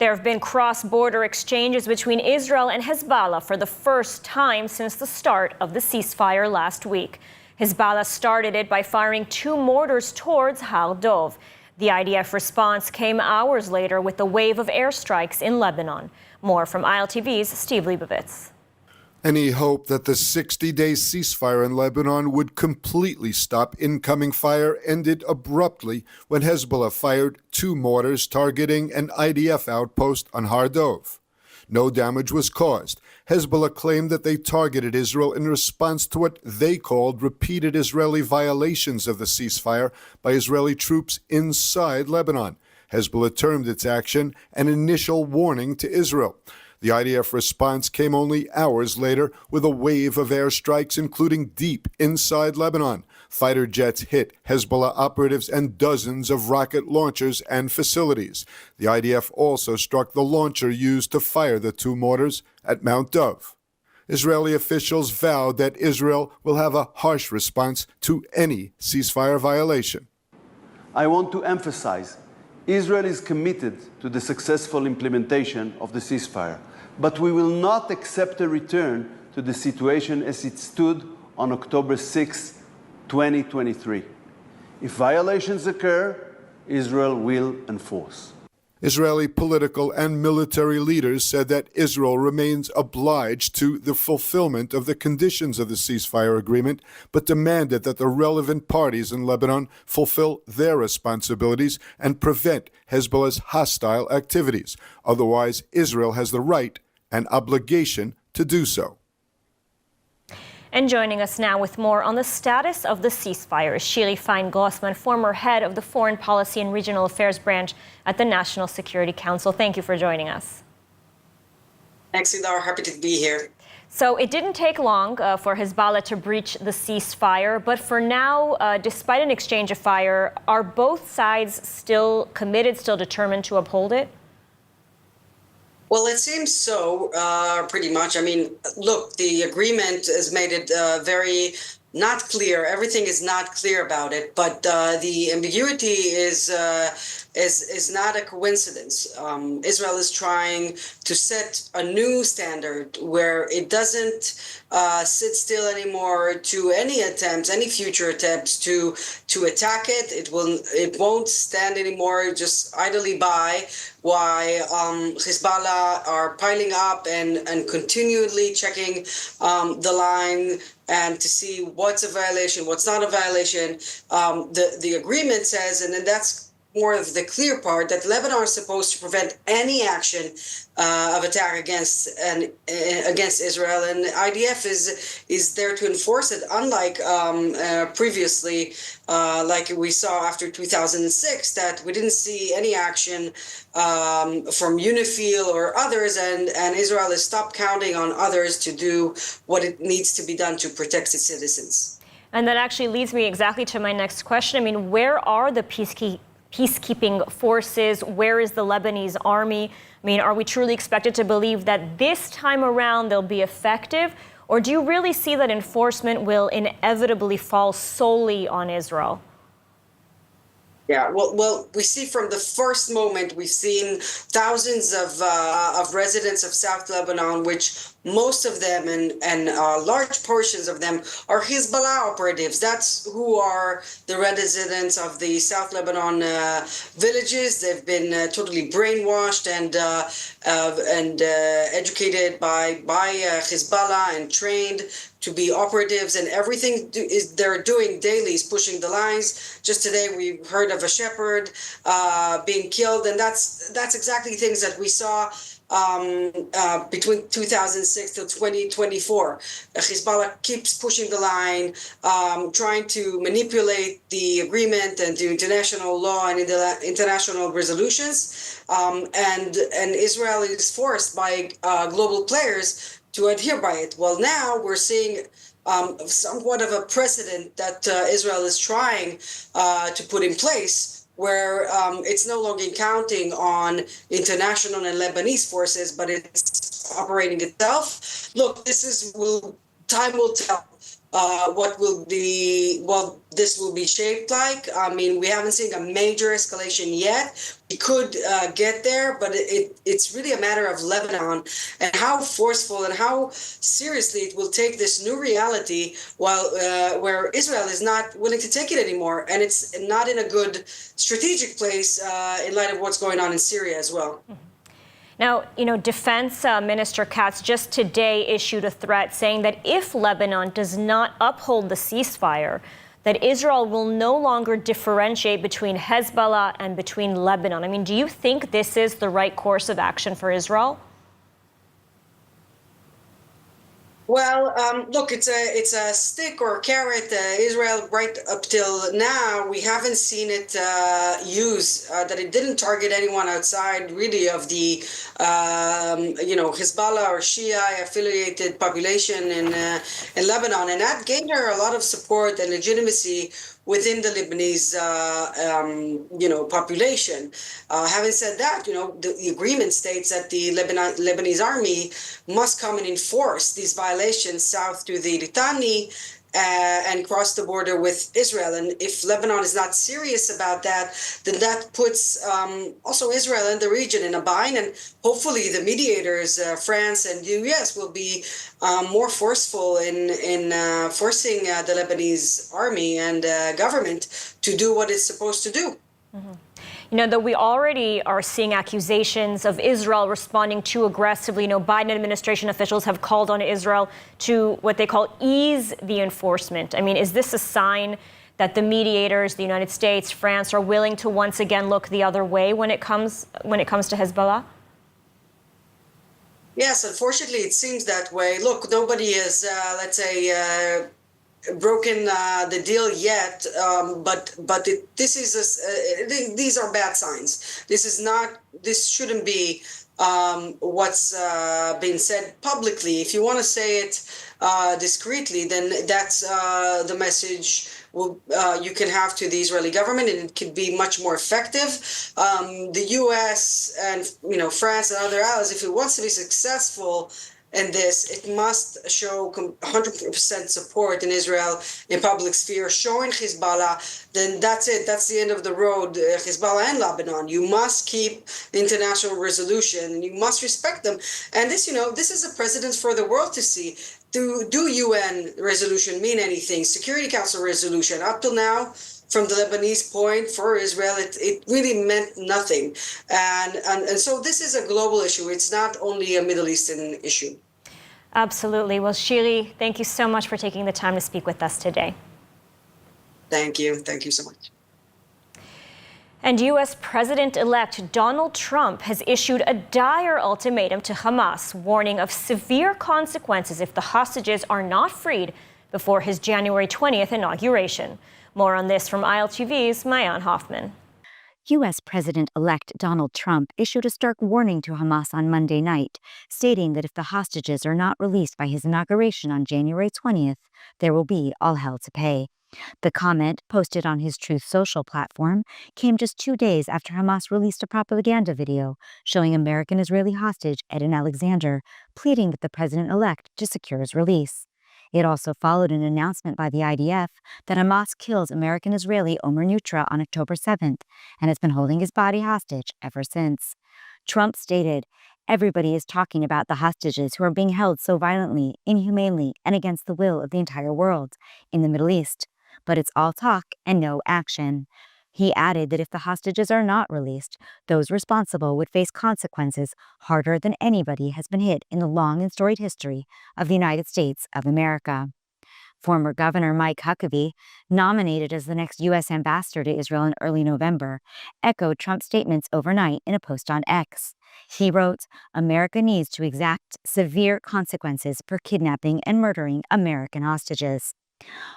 There have been cross-border exchanges between Israel and Hezbollah for the first time since the start of the ceasefire last week. Hezbollah started it by firing 2 mortars towards Har Dov. The IDF response came hours later with a wave of airstrikes in Lebanon. More from ILTV's Steve Leibovitz. Any hope that the 60-day ceasefire in Lebanon would completely stop incoming fire ended abruptly when Hezbollah fired 2 mortars targeting an IDF outpost on Har Dov. No damage was caused. Hezbollah claimed that they targeted Israel in response to what they called repeated Israeli violations of the ceasefire by Israeli troops inside Lebanon. Hezbollah termed its action an initial warning to Israel. The IDF response came only hours later with a wave of airstrikes, including deep inside Lebanon. Fighter jets hit Hezbollah operatives and dozens of rocket launchers and facilities. The IDF also struck the launcher used to fire the 2 mortars at Mount Dov. Israeli officials vowed that Israel will have a harsh response to any ceasefire violation. I want to emphasize, Israel is committed to the successful implementation of the ceasefire, but we will not accept a return to the situation as it stood on October 6, 2023. If violations occur, Israel will enforce. Israeli political and military leaders said that Israel remains obliged to the fulfillment of the conditions of the ceasefire agreement, but demanded that the relevant parties in Lebanon fulfill their responsibilities and prevent Hezbollah's hostile activities. Otherwise, Israel has the right and obligation to do so. And joining us now with more on the status of the ceasefire is Shiri Fein-Grossman, former head of the Foreign Policy and Regional Affairs Branch at the National Security Council. Thank you for joining us. Thanks, Idar. Happy to be here. So it didn't take long for Hezbollah to breach the ceasefire, but for now, despite an exchange of fire, are both sides still committed, still determined to uphold it? Well, it seems so, pretty much. I mean, look, the agreement has made it very not clear. Everything is not clear about it, but the ambiguity is not a coincidence. Israel is trying to set a new standard where it doesn't sit still anymore to any attempts, any future attempts to attack it. It won't stand anymore just idly by why Hezbollah are piling up and continually checking the line and to see what's a violation, what's not a violation. The agreement says, and then that's more of the clear part, that Lebanon is supposed to prevent any action of attack against Israel, and the IDF is there to enforce it. Unlike previously, like we saw after 2006, that we didn't see any action from UNIFIL or others, and Israel has stopped counting on others to do what it needs to be done to protect its citizens. And that actually leads me exactly to my next question. I mean, where are the peacekeeping forces? Where is the Lebanese army? I mean, are we truly expected to believe that this time around they'll be effective? Or do you really see that enforcement will inevitably fall solely on Israel? Yeah, well, we see from the first moment, we've seen thousands of residents of South Lebanon, which most of them and large portions of them are Hezbollah operatives. That's who are the residents of the South Lebanon villages. They've been totally brainwashed and educated by Hezbollah and trained to be operatives, and everything they're doing daily is pushing the lines. Just today we heard of a shepherd being killed, and that's exactly things that we saw between 2006 to 2024. Hezbollah keeps pushing the line, trying to manipulate the agreement and the international law and international resolutions, and Israel is forced by global players to adhere by it. Well, now we're seeing somewhat of a precedent that Israel is trying to put in place, where it's no longer counting on international and Lebanese forces, but it's operating itself. Look, time will tell this will be shaped like. I mean, we haven't seen a major escalation yet. We could get there, but it's really a matter of Lebanon and how forceful and how seriously it will take this new reality while where Israel is not willing to take it anymore. And it's not in a good strategic place in light of what's going on in Syria as well. Now, Defense Minister Katz just today issued a threat saying that if Lebanon does not uphold the ceasefire, that Israel will no longer differentiate between Hezbollah and between Lebanon. I mean, do you think this is the right course of action for Israel? Well, look, it's a stick or a carrot. Israel, right up till now, we haven't seen it use that it didn't target anyone outside, really, of the Hezbollah or Shia affiliated population in Lebanon, and that gained her a lot of support and legitimacy within the Lebanese, population. Having said that, the agreement states that the Lebanese army must come and enforce these violations south to the Litani and cross the border with Israel. And if Lebanon is not serious about that, then that puts also Israel and the region in a bind. And hopefully the mediators, France and the US, will be more forceful in forcing the Lebanese army and government to do what it's supposed to do. Mm-hmm. Though we already are seeing accusations of Israel responding too aggressively. Biden administration officials have called on Israel to what they call ease the enforcement. I mean, is this a sign that the mediators, the United States, France, are willing to once again look the other way when it comes to Hezbollah? Yes, unfortunately, it seems that way. Look, nobody has, broken the deal yet, but these are bad signs. This shouldn't be what's been said publicly. If you want to say it discreetly, then that's the message you can have to the Israeli government, and it could be much more effective. The U.S. and France and other allies, if it wants to be successful in this, it must show 100% support in Israel in public sphere, showing Hezbollah, then that's it. That's the end of the road, Hezbollah and Lebanon. You must keep the international resolution, and you must respect them. And this is a precedent for the world to see. Do UN resolution mean anything? Security Council resolution. Up till now, from the Lebanese point for Israel, it really meant nothing. And so this is a global issue. It's not only a Middle Eastern issue. Absolutely. Well, Shiri, thank you so much for taking the time to speak with us today. Thank you. Thank you so much. And U.S. President-elect Donald Trump has issued a dire ultimatum to Hamas, warning of severe consequences if the hostages are not freed before his January 20th inauguration. More on this from ILTV's Mayan Hoffman. U.S. President-elect Donald Trump issued a stark warning to Hamas on Monday night, stating that if the hostages are not released by his inauguration on January 20th, there will be all hell to pay. The comment, posted on his Truth Social platform, came just 2 days after Hamas released a propaganda video showing American-Israeli hostage Eden Alexander pleading with the president-elect to secure his release. It also followed an announcement by the IDF that Hamas killed American-Israeli Omer Nutra on October 7th and has been holding his body hostage ever since. Trump stated, "Everybody is talking about the hostages who are being held so violently, inhumanely, and against the will of the entire world in the Middle East. But it's all talk and no action." He added that if the hostages are not released, those responsible would face consequences harder than anybody has been hit in the long and storied history of the United States of America. Former Governor Mike Huckabee, nominated as the next U.S. ambassador to Israel in early November, echoed Trump's statements overnight in a post on X. He wrote, "America needs to exact severe consequences for kidnapping and murdering American hostages."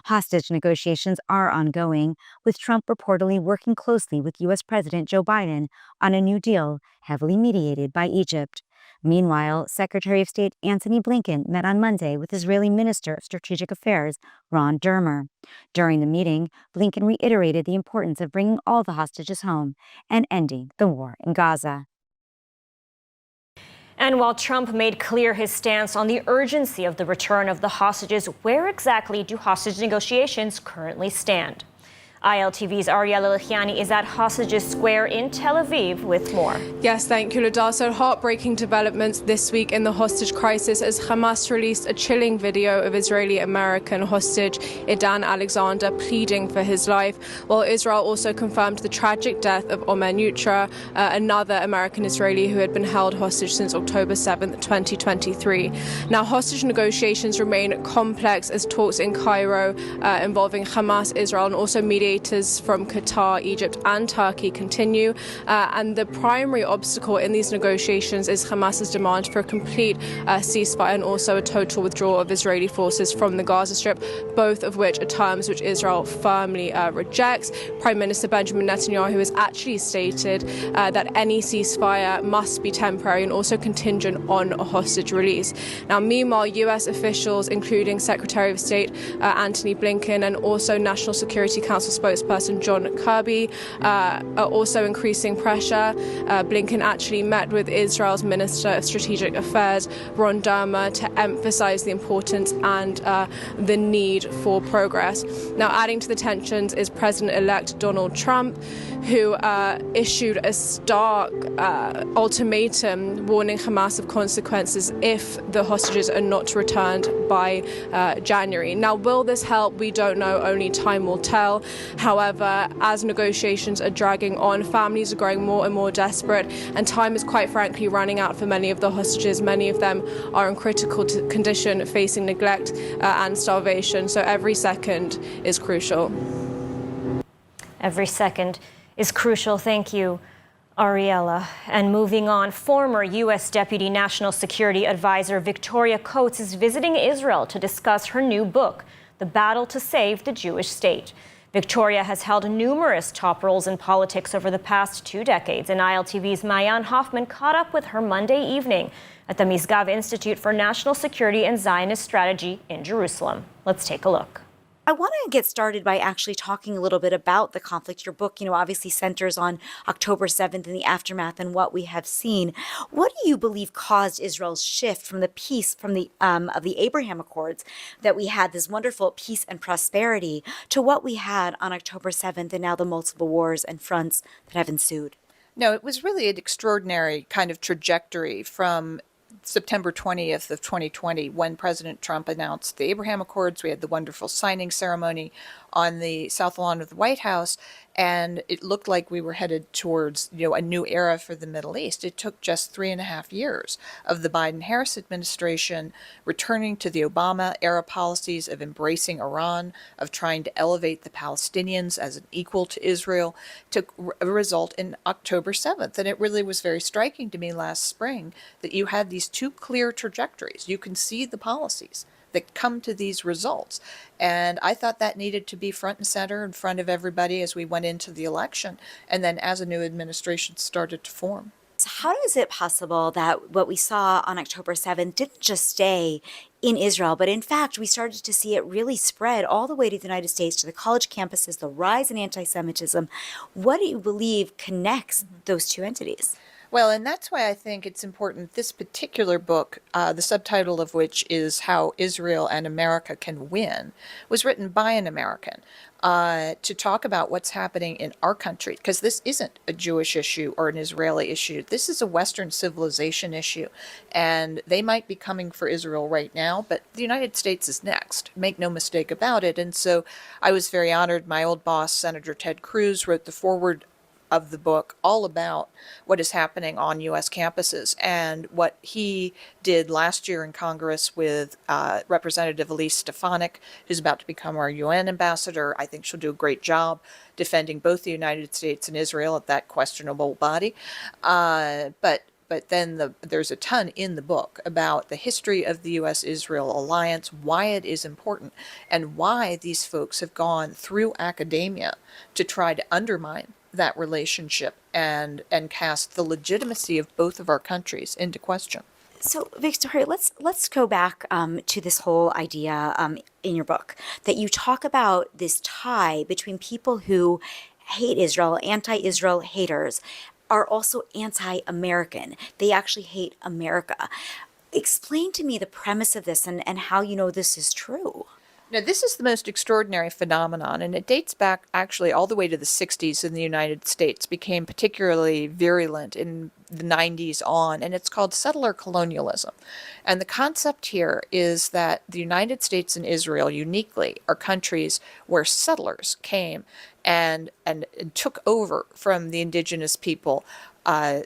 Hostage negotiations are ongoing, with Trump reportedly working closely with U.S. President Joe Biden on a new deal heavily mediated by Egypt. Meanwhile, Secretary of State Antony Blinken met on Monday with Israeli Minister of Strategic Affairs Ron Dermer. During the meeting, Blinken reiterated the importance of bringing all the hostages home and ending the war in Gaza. And while Trump made clear his stance on the urgency of the return of the hostages, where exactly do hostage negotiations currently stand? ILTV's Ariella Lachiani is at Hostages Square in Tel Aviv with more. Yes, thank you, Ladar. So heartbreaking developments this week in the hostage crisis as Hamas released a chilling video of Israeli-American hostage Idan Alexander pleading for his life, while Israel also confirmed the tragic death of Omer Nutra, another American-Israeli who had been held hostage since October 7th, 2023. Now, hostage negotiations remain complex as talks in Cairo involving Hamas, Israel, and also mediators from Qatar, Egypt and Turkey continue, and the primary obstacle in these negotiations is Hamas's demand for a complete ceasefire and also a total withdrawal of Israeli forces from the Gaza Strip, both of which are terms which Israel firmly rejects. Prime Minister Benjamin Netanyahu has actually stated that any ceasefire must be temporary and also contingent on a hostage release. Now, meanwhile, US officials, including Secretary of State Antony Blinken and also National Security Council spokesperson John Kirby, are also increasing pressure. Blinken actually met with Israel's Minister of Strategic Affairs, Ron Dermer, to emphasize the importance and the need for progress. Now, adding to the tensions is President-elect Donald Trump, who issued a stark ultimatum warning Hamas of consequences if the hostages are not returned by January. Now, will this help? We don't know. Only time will tell. However, as negotiations are dragging on, families are growing more and more desperate, and time is quite frankly running out for many of the hostages. Many of them are in critical condition, facing neglect and starvation. So every second is crucial. Every second is crucial. Thank you, Ariella. And moving on, former U.S. Deputy National Security Advisor Victoria Coates is visiting Israel to discuss her new book, The Battle to Save the Jewish State. Victoria has held numerous top roles in politics over the past 2 decades, and ILTV's Mayan Hoffman caught up with her Monday evening at the Misgav Institute for National Security and Zionist Strategy in Jerusalem. Let's take a look. I want to get started by actually talking a little bit about the conflict. Your book, obviously centers on October 7th and the aftermath and what we have seen. What do you believe caused Israel's shift from the peace from the of the Abraham Accords, that we had this wonderful peace and prosperity, to what we had on October 7th and now the multiple wars and fronts that have ensued? No, it was really an extraordinary kind of trajectory from September 20th of 2020, when President Trump announced the Abraham Accords. We had the wonderful signing ceremony on the South Lawn of the White House, and it looked like we were headed towards, a new era for the Middle East. It took just 3.5 years of the Biden-Harris administration returning to the Obama-era policies of embracing Iran, of trying to elevate the Palestinians as an equal to Israel, to result in October 7th. And it really was very striking to me last spring that you had these two clear trajectories. You can see the policies that come to these results. And I thought that needed to be front and center in front of everybody as we went into the election, and then as a new administration started to form. So how is it possible that what we saw on October 7th didn't just stay in Israel, but in fact, we started to see it really spread all the way to the United States, to the college campuses, the rise in anti-Semitism? What do you believe connects those two entities? Well, and that's why I think it's important. This particular book, the subtitle of which is How Israel and America Can Win, was written by an American to talk about what's happening in our country, because this isn't a Jewish issue or an Israeli issue. This is a Western civilization issue, and they might be coming for Israel right now, but the United States is next. Make no mistake about it. And so I was very honored. My old boss, Senator Ted Cruz, wrote the foreword of the book all about what is happening on U.S. campuses, and what he did last year in Congress with Representative Elise Stefanik, who's about to become our UN ambassador. I think she'll do a great job defending both the United States and Israel at that questionable body. But then there's a ton in the book about the history of the U.S.-Israel alliance, why it is important, and why these folks have gone through academia to try to undermine that relationship and cast the legitimacy of both of our countries into question. So, Victoria, let's go back to this whole idea in your book that you talk about this tie between people who hate Israel, anti-Israel haters, are also anti-American. They actually hate America. Explain to me the premise of this and how you know this is true. Now, this is the most extraordinary phenomenon, and it dates back actually all the way to the 60s in the United States, became particularly virulent in the 90s on, and it's called settler colonialism. And the concept here is that the United States and Israel uniquely are countries where settlers came and took over from the indigenous people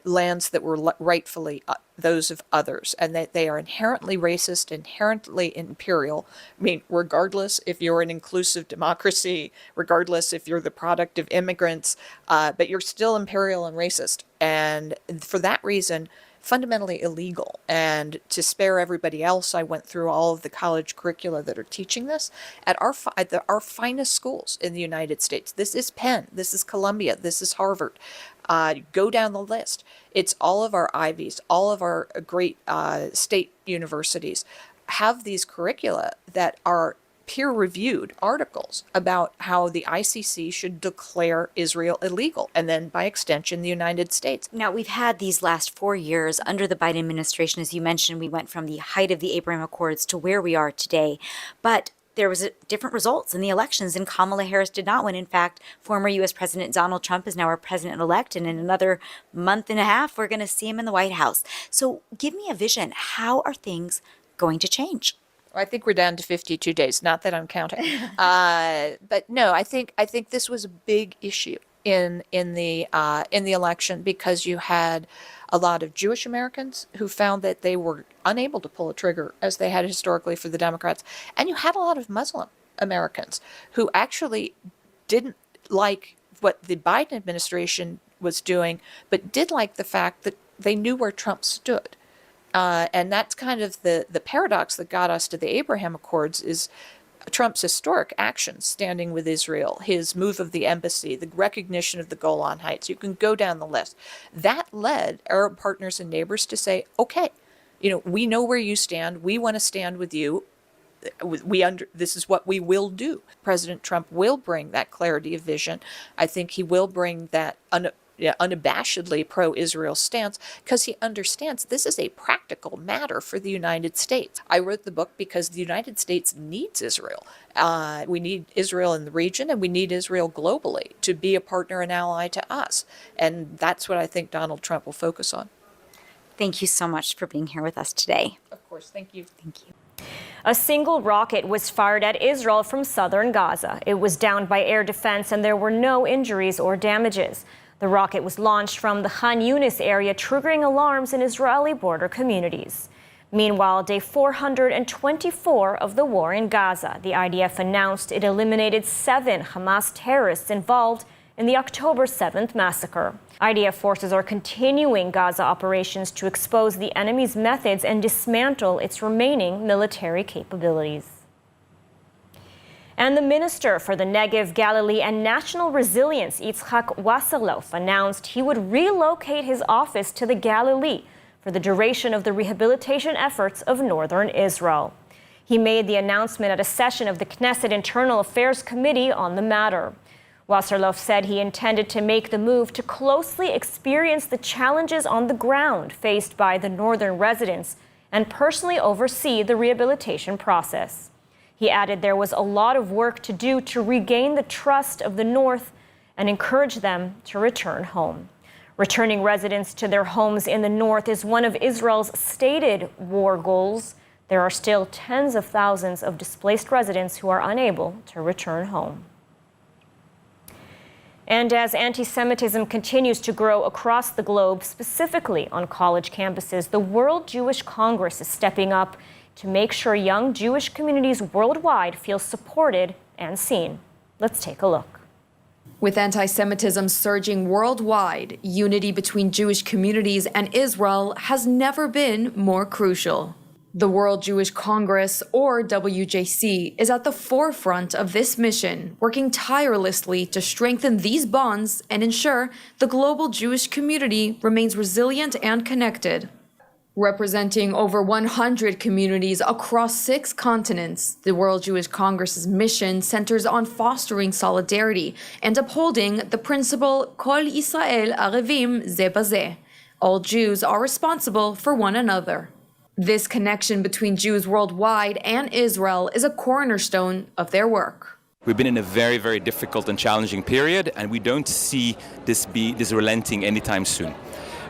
lands that were rightfully those of others, and that they are inherently racist, inherently imperial. I mean, regardless if you're an inclusive democracy, regardless if you're the product of immigrants, but you're still imperial and racist. And for that reason, fundamentally illegal. And to spare everybody else, I went through all of the college curricula that are teaching this at our finest schools in the United States. This is Penn, this is Columbia, this is Harvard. Go down the list. It's all of our Ivies, all of our great state universities have these curricula that are peer-reviewed articles about how the ICC should declare Israel illegal, and then by extension, the United States. Now, we've had these last 4 years under the Biden administration. As you mentioned, we went from the height of the Abraham Accords to where we are today. But there was different results in the elections, and Kamala Harris did not win. In fact, former U.S. President Donald Trump is now our president-elect, and in another month and a half, we're going to see him in the White House. So give me a vision. How are things going to change? I think we're down to 52 days. Not that I'm counting, but no, I think this was a big issue in the election, because you had a lot of Jewish Americans who found that they were unable to pull a trigger as they had historically for the Democrats, and you had a lot of Muslim Americans who actually didn't like what the Biden administration was doing, but did like the fact that they knew where Trump stood. And that's kind of the paradox that got us to the Abraham Accords, is Trump's historic actions standing with Israel, his move of the embassy, the recognition of the Golan Heights. You can go down the list. That led Arab partners and neighbors to say, okay, we know where you stand. We want to stand with you. This is what we will do. President Trump will bring that clarity of vision. I think he will bring that unabashedly pro-Israel stance, because he understands this is a practical matter for the United States. I wrote the book because the United States needs Israel. We need Israel in the region, and we need Israel globally to be a partner and ally to us. And that's what I think Donald Trump will focus on. Thank you so much for being here with us today. Of course, thank you. Thank you. A single rocket was fired at Israel from southern Gaza. It was downed by air defense, and there were no injuries or damages. The rocket was launched from the Khan Yunis area, triggering alarms in Israeli border communities. Meanwhile, day 424 of the war in Gaza, the IDF announced it eliminated 7 Hamas terrorists involved in the October 7th massacre. IDF forces are continuing Gaza operations to expose the enemy's methods and dismantle its remaining military capabilities. And the Minister for the Negev, Galilee and National Resilience, Yitzhak Wasserlof, announced he would relocate his office to the Galilee for the duration of the rehabilitation efforts of northern Israel. He made the announcement at a session of the Knesset Internal Affairs Committee on the matter. Wasserlof said he intended to make the move to closely experience the challenges on the ground faced by the northern residents and personally oversee the rehabilitation process. He added there was a lot of work to do to regain the trust of the North and encourage them to return home. Returning residents to their homes in the North is one of Israel's stated war goals. There are still tens of thousands of displaced residents who are unable to return home. And as anti-Semitism continues to grow across the globe, specifically on college campuses, the World Jewish Congress is stepping up to make sure young Jewish communities worldwide feel supported and seen. Let's take a look. With anti-Semitism surging worldwide, unity between Jewish communities and Israel has never been more crucial. The World Jewish Congress, or WJC, is at the forefront of this mission, working tirelessly to strengthen these bonds and ensure the global Jewish community remains resilient and connected. Representing over 100 communities across 6 continents, the World Jewish Congress's mission centers on fostering solidarity and upholding the principle Kol Yisrael Arevim Ze Bazeh. All Jews are responsible for one another. This connection between Jews worldwide and Israel is a cornerstone of their work. We've been in a very, very difficult and challenging period, and we don't see this relenting anytime soon.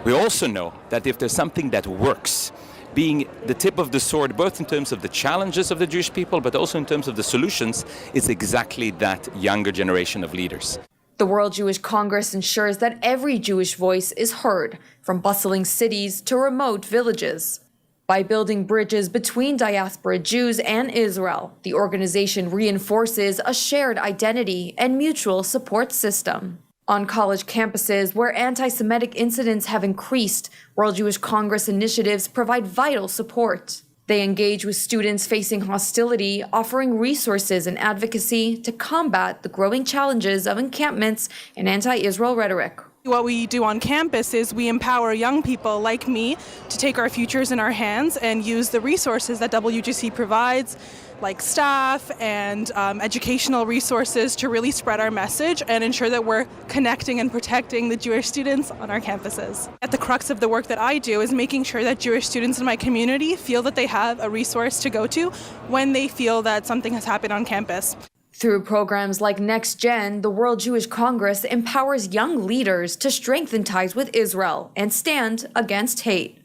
We also know that if there's something that works, being the tip of the sword, both in terms of the challenges of the Jewish people, but also in terms of the solutions, it's exactly that younger generation of leaders. The World Jewish Congress ensures that every Jewish voice is heard, from bustling cities to remote villages. By building bridges between diaspora Jews and Israel, the organization reinforces a shared identity and mutual support system. On college campuses where anti-Semitic incidents have increased, World Jewish Congress initiatives provide vital support. They engage with students facing hostility, offering resources and advocacy to combat the growing challenges of encampments and anti-Israel rhetoric. What we do on campus is we empower young people like me to take our futures in our hands and use the resources that WJC provides, like staff and educational resources, to really spread our message and ensure that we're connecting and protecting the Jewish students on our campuses. At the crux of the work that I do is making sure that Jewish students in my community feel that they have a resource to go to when they feel that something has happened on campus. Through programs like Next Gen, the World Jewish Congress empowers young leaders to strengthen ties with Israel and stand against hate.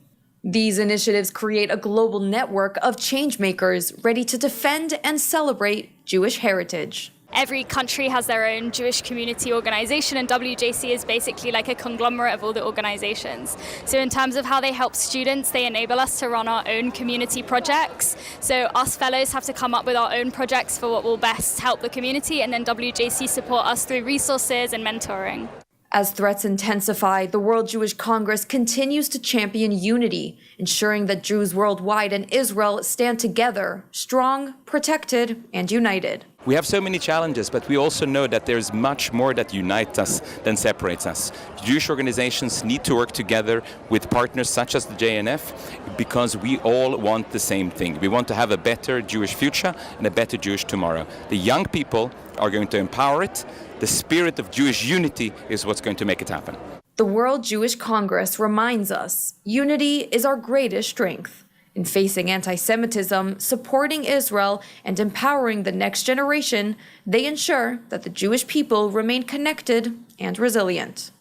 These initiatives create a global network of changemakers ready to defend and celebrate Jewish heritage. Every country has their own Jewish community organization, and WJC is basically like a conglomerate of all the organizations. So in terms of how they help students, they enable us to run our own community projects. So us fellows have to come up with our own projects for what will best help the community, and then WJC support us through resources and mentoring. As threats intensify, the World Jewish Congress continues to champion unity, ensuring that Jews worldwide and Israel stand together, strong, protected, and united. We have so many challenges, but we also know that there's much more that unites us than separates us. Jewish organizations need to work together with partners such as the JNF because we all want the same thing. We want to have a better Jewish future and a better Jewish tomorrow. The young people are going to empower it. The spirit of Jewish unity is what's going to make it happen. The World Jewish Congress reminds us unity is our greatest strength. In facing anti-Semitism, supporting Israel, and empowering the next generation, they ensure that the Jewish people remain connected and resilient.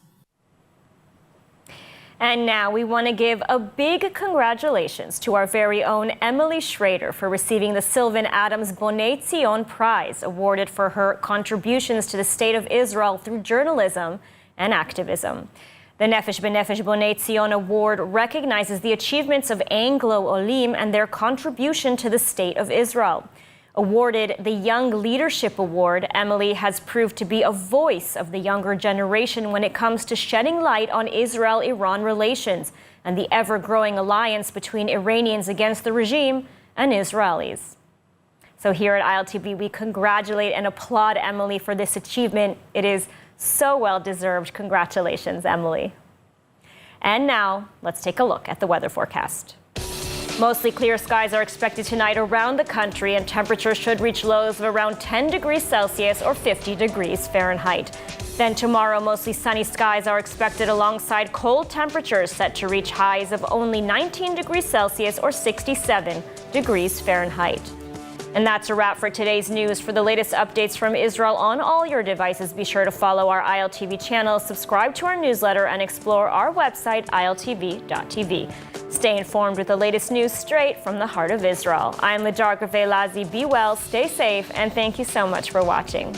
And now we want to give a big congratulations to our very own Emily Schrader for receiving the Sylvan Adams Bonei Tzion Prize, awarded for her contributions to the State of Israel through journalism and activism. The Nefesh B'Nefesh Bonei Tzion Award recognizes the achievements of Anglo-Olim and their contribution to the State of Israel. Awarded the Young Leadership Award, Emily has proved to be a voice of the younger generation when it comes to shedding light on Israel-Iran relations and the ever-growing alliance between Iranians against the regime and Israelis. So here at ILTV, we congratulate and applaud Emily for this achievement. It is so well-deserved. Congratulations, Emily. And now, let's take a look at the weather forecast. Mostly clear skies are expected tonight around the country, and temperatures should reach lows of around 10 degrees Celsius or 50 degrees Fahrenheit. Then tomorrow, mostly sunny skies are expected alongside cold temperatures set to reach highs of only 19 degrees Celsius or 67 degrees Fahrenheit. And that's a wrap for today's news. For the latest updates from Israel on all your devices, be sure to follow our ILTV channel, subscribe to our newsletter, and explore our website, iltv.tv. Stay informed with the latest news straight from the heart of Israel. I'm Ladar Gavelazi. Be well, stay safe, and thank you so much for watching.